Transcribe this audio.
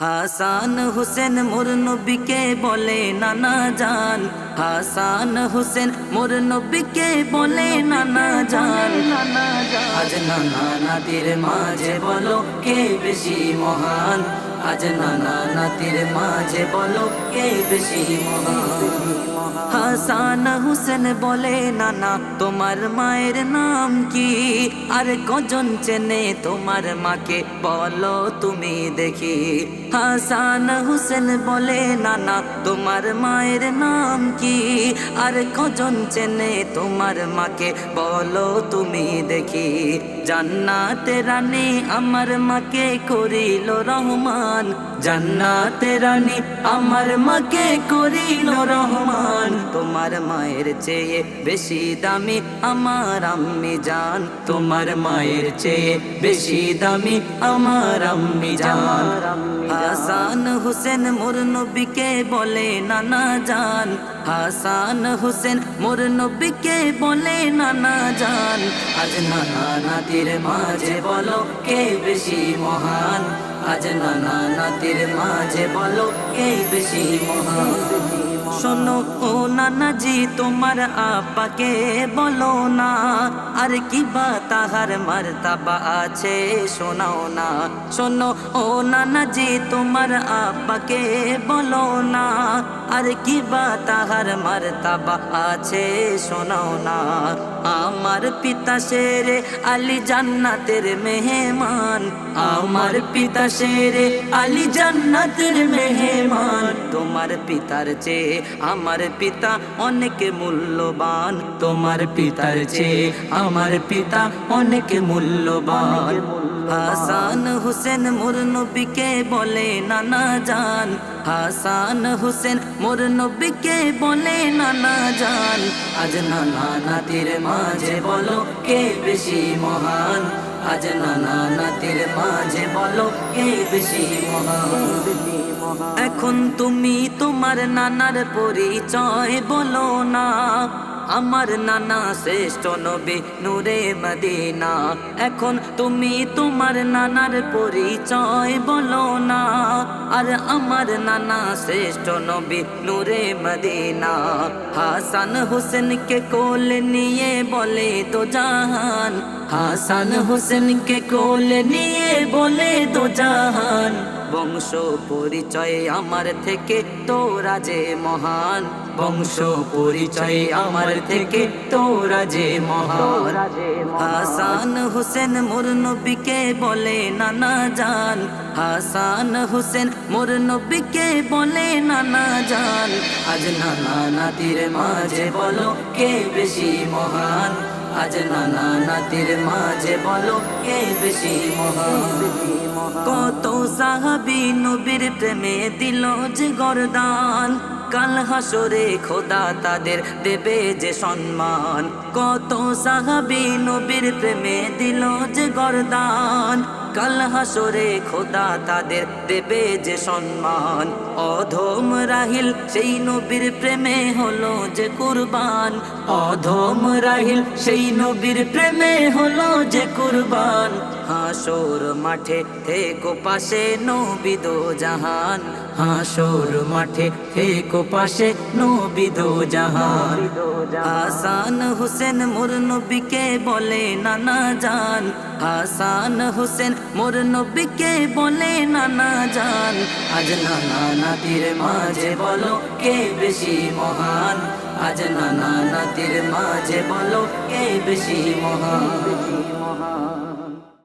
হাসান হোসেন মোর নবীকে বলে নানা জান। হাসান হোসেন মোর নবীকে বলে নানা জান। আজ নানা নাতির মাঝে বলো কে বেশি মহান। আজ নানা নাতির মাঝে বলো কে বেশি মহান। হাসান হোসেন বলে নানা তোমার মায়ের নাম কি? আর কজন চেনে তোমার মাকে বলো তুমি দেখি। হাসান হোসেন বলে নানা তোমার মায়ের নাম কি? আর কজন চেনে তোমার মাকে বলো তুমি দেখি। জান্নাতে রানী আমার মাকে করিল রহমান। জান্নাতে রানী আমার মাকে করিল রহমান। তোমার মায়ের চেয়ে বেশি দামি আমার আম্মি জান। তোমার মায়ের চেয়ে বেশি দামি আমার আম্মি জান। হাসান হোসেন মোর নবীকে বলে নানা জান। হাসান হোসেন মোর নবীকে বলে নানা জান। আজ নানা নাতির মাঝে বলো কে বেশি মহান। আজ নানা নাতির মাঝে বলো কে বেশি মহান। শোনো ও নানাজি তোমার আপাকে বলো না। আর কি বা তাহার মারতাবা আছে শোনাও না। শোনো ও নানাজি তোমার আপাকে বলো না। আর কি বা তাহার মারতাবা আছে শোনাও না। আমার পিতা শেরে আলী জান্নাতের মেহমান। আমার পিতা শেরে আলী জান্নাতের মেহমান। তোমার পিতার চেয়ে আমার পিতা অনেক মূল্যবান। তোমার পিতার চেয়ে আমার পিতা অনেক মূল্যবান। হাসান হোসেন মোর নবীকে বলে নানা জান। হাসান হোসেন মোর নবীকে বলে নানা জান। আজ নানা নাতির মাঝে বলো কে বেশি মহান। আজ নানা নাতির মাঝে বলো কে বেশি মহান। এখন তুমি তোমার নানার পরিচয় বলো না। আমার নানা শ্রেষ্ঠ নবী নূরে মদিনা। এখন তুমি তোমার নানার পরিচয় বলো না। আর আমার নানা শ্রেষ্ঠ নবী নূরে মদিনা। হাসান হোসেনকে কোলে নিয়ে বলে দো জাহান। হাসান হোসেনকে কোলে নিয়ে বলে দো জাহান। বংশ পরিচয় আমার থেকে তোরা যে মহান। বংশ পরিচয় আমার থেকে তোরা যে মহান। হাসান হোসেন মোর নবীকে বলে নানা জান। হাসান হোসেন মোর নবীকে বলে নানা জান। আজ নানা নাতির মাঝে বলো কে বেশি মহান। আজ নানা নাতির মাঝে বলো কে বেশি মহান। কত সাহাবী নবীর প্রেমে দিল যে গরদান। কাল হাসরে খোদা তাদের দেবে যে সম্মান। কত সাহাবী নবীর প্রেমে দিল যে গরদান। কাল হাসরে খোদা তাদের দেবে যে সম্মান। অধম রাহিল সেই নবীর প্রেমে হলো যে কুরবান। অধম রাহিল সেই নবীর প্রেমে হলো যে কুরবান। হাসর মাঠে থেকো পাশে নবী দো জাহান। হাসর মাঠে থেকো পাশে নবী দো জাহান। হাসান হোসেন মোর নবীকে বলে নানা জান। হাসান হোসেন মোর নবীকে বলে নানা জান। আজ নানা নাতির মাঝে বলো কে বেশি মহান। আজ নানা নাতির মাঝে বলো কে বেশি মহান।